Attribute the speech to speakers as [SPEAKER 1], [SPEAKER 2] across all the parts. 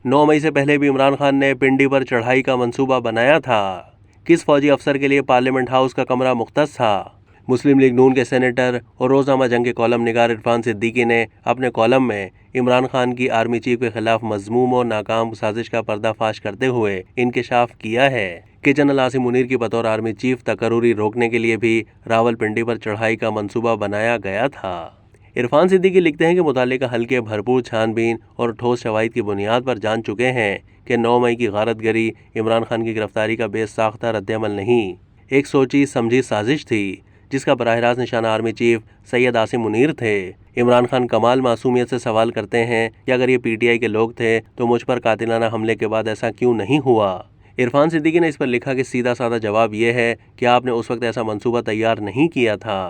[SPEAKER 1] 9 मई से पहले भी इमरान खान ने पिंडी पर चढ़ाई का मंसूबा बनाया था। किस फौजी अफसर के लिए पार्लियामेंट हाउस का कमरा मुख्तस था? मुस्लिम लीग नून के सेनेटर और रोज़नामा जंग के कॉलम निगार इरफान सिद्दीकी ने अपने कॉलम में इमरान खान की आर्मी चीफ के खिलाफ मज़मूम और नाकाम साजिश का पर्दाफाश करते हुए इंकशाफ किया है कि जनरल आसिम मुनीर की बतौर आर्मी चीफ तकरूरी रोकने के लिए भी रावलपिंडी पर चढ़ाई का मंसूबा बनाया गया था। इरफान सिद्दीकी लिखते हैं कि मुतालिका हल्के भरपूर छानबीन और ठोस शवाहिद की बुनियाद पर जान चुके हैं कि 9 मई की गारतगरी इमरान खान की गिरफ्तारी का बेसाख्ता रद्दअमल नहीं, एक सोची समझी साजिश थी जिसका बराह रास्त निशाना आर्मी चीफ सैयद आसिम मुनीर थे। इमरान खान कमाल मासूमियत से सवाल करते हैं कि अगर ये पीटीआई के लोग थे तो मुझ पर कातिलाना हमले के बाद ऐसा क्यों नहीं हुआ। इरफान सिद्दीकी ने इस पर लिखा कि सीधा साधा जवाब ये है कि आपने उस वक्त ऐसा मंसूबा तैयार नहीं किया था।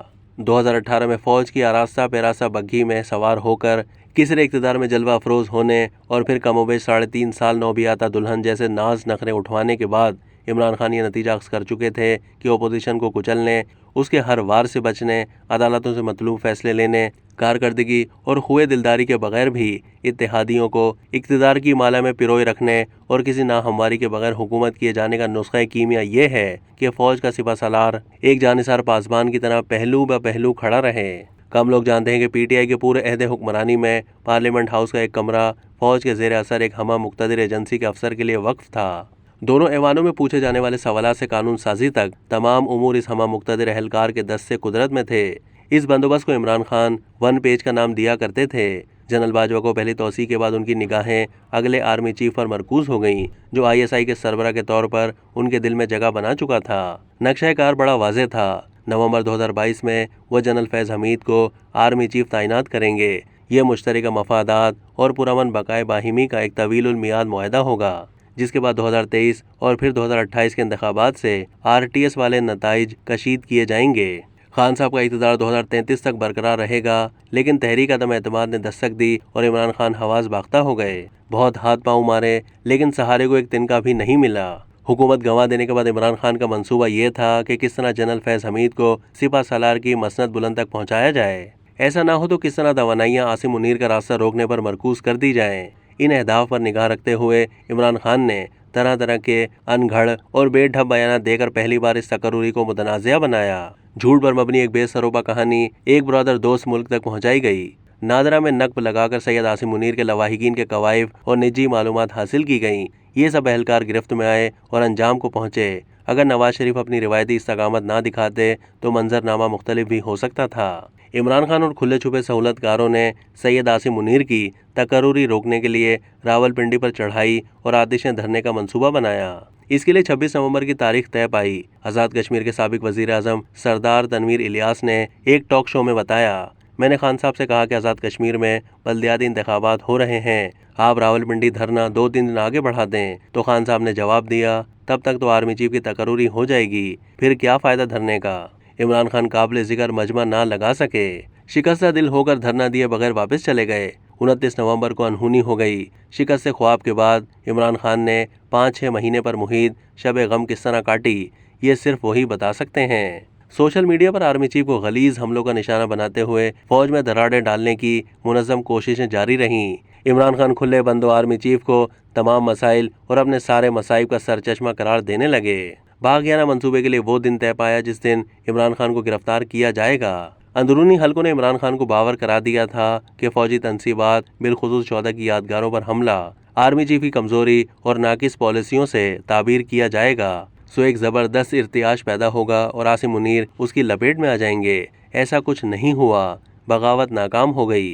[SPEAKER 1] 2018 में फौज की आरास्ता पेरास्ता बग्घी में सवार होकर किसरे इक़्तिदार में जलवा अफरोज होने और फिर कमोबेश 3.5 साल नौबियाता दुल्हन जैसे नाज नखरे उठवाने के बाद इमरान खान ये नतीजा अख्ज़ कर चुके थे कि अपोजिशन को कुचलने, उसके हर वार से बचने, अदालतों से मतलूब फैसले लेने, कारकर्दगी और खुए दिलदारी के बगैर भी इत्तेहादियों को इक़्तिदार की माला में पिरोए रखने और किसी नाहमवारी के बगैर हुकूमत किए जाने का नुस्ख़ा कीमिया ये है कि फ़ौज का सिपह सालार एक जानिसार पासबान की तरह पहलू ब पहलू खड़ा रहे। कम लोग जानते हैं कि पीटीआई के पूरे अहद हुक्मरानी में पार्लियामेंट हाउस का एक कमरा फ़ौज के ज़ेर असर एक हमा मुक़्तदिर एजेंसी के अफसर के लिए वक्फ था। दोनों ऐवानों में पूछे जाने वाले सवालात से कानून साजी तक तमाम उमूर इस हमा मुक़्तदिर एहलकार के दस्त से कुदरत में थे। इस बंदोबस्त को इमरान खान 1 पेज का नाम दिया करते थे। जनरल बाजवा को पहली तौसीह के बाद उनकी निगाहें अगले आर्मी चीफ पर मरकूज हो गईं, जो ISI के सरबरा के तौर पर उनके दिल में जगह बना चुका था। नक्शा कार बड़ा वाज़ेह था। नवंबर 2022 में वह जनरल फैज़ हमीद को आर्मी चीफ तैनात करेंगे। ये मुश्तरका मफादात और पुरअमन बकाए बाहिमी का एक तवीलुल मियाद मुआहदा होगा, जिसके बाद 2023 और फिर 2028 के इंतखाबात से RTS वाले नताइज कशीद किए जाएंगे। खान साहब का इक़्तिदार 2033 तक बरकरार रहेगा, लेकिन तहरीक अदम एतमाद ने दस्तक दी और इमरान खान हवास बाख्ता हो गए। बहुत हाथ पाँव मारे, लेकिन सहारे को एक तिनका भी नहीं मिला। हुकूमत गंवा देने के बाद इमरान खान का मंसूबा ये था कि किस तरह जनरल फैज़ हमीद को सिपह सालार की मसनद बुलंद तक पहुँचाया जाए। ऐसा ना हो तो किस तरह तवानाइयाँ आसिम मुनीर का रास्ता रोकने पर मरकूज कर दी जाएँ। इन अहदाफ पर निगाह रखते हुए इमरान खान ने तरह तरह के अनघड़ और बेढब बयान देकर पहली बार इस तकरूरी को मुतनाज़िया बनाया। झूठ पर मबनी एक बेसरोबा कहानी एक ब्रदर दोस्त मुल्क तक पहुंचाई गई। नादरा में नक्ब लगाकर सैयद आसिम मुनीर के लवाहिकीन के कवायफ और निजी मालूमात हासिल की गईं। ये सब एहलकार गिरफ्त में आए और अंजाम को पहुँचे। अगर नवाज शरीफ अपनी रिवायती इस्तकामत ना दिखाते तो मंजरनामा मुख्तलिफ भी हो सकता था। इमरान खान और खुले छुपे सहूलतकारों ने सैयद आसिम मुनीर की तकरूरी रोकने के लिए रावलपिंडी पर चढ़ाई और आतिशें धरने का मंसूबा बनाया। इसके लिए 26 नवंबर की तारीख तय पाई। आज़ाद कश्मीर के साबिक वज़ीर आज़म सरदार तनवीर इलियास ने एक टॉक शो में बताया, मैंने खान साहब से कहा कि आज़ाद कश्मीर में बल्दियाती इंतखाबात हो रहे हैं, आप रावलपिंडी धरना 2-3 दिन आगे बढ़ा दें। तो खान साहब ने जवाब दिया, तब तक तो आर्मी चीफ की तकरूरी हो जाएगी, फिर क्या फ़ायदा धरने का। इमरान खान काबिल ज़िक्र मजमा ना लगा सके, शिकस्ता दिल होकर धरना दिए बगैर वापस चले गए। 29 नवंबर को अनहोनी हो गई। शिकस्त ख्वाब के बाद इमरान खान ने 5-6 महीने पर मुहीत शब गम किस तरह काटी, ये सिर्फ वही बता सकते हैं। सोशल मीडिया पर आर्मी चीफ को गलीज हमलों का निशाना बनाते हुए फौज में दरारें डालने की मुनज़्ज़म कोशिशें जारी रहीं। इमरान खान खुले बंदो आर्मी चीफ को तमाम मसाइल और अपने सारे मसाइब का सरचश्मा करार देने लगे। बाग़ियाना मंसूबे के लिए वो दिन तय पाया जिस दिन इमरान खान को गिरफ्तार किया जाएगा। अंदरूनी हलकों ने इमरान खान को बावर करा दिया था कि फौजी तनसीबात बिलखुसूस 14 की यादगारों पर हमला आर्मी चीफ की कमजोरी और नाकिस पॉलिसियों से ताबीर किया जाएगा। सो एक ज़बरदस्त इर्तियाश पैदा होगा और आसिम मुनीर उसकी लपेट में आ जाएंगे। ऐसा कुछ नहीं हुआ, बगावत नाकाम हो गई।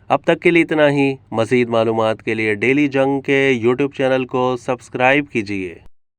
[SPEAKER 1] अब तक के लिए इतना ही। मज़ीद मालूमात के लिए डेली जंग के YouTube चैनल को सब्सक्राइब कीजिए।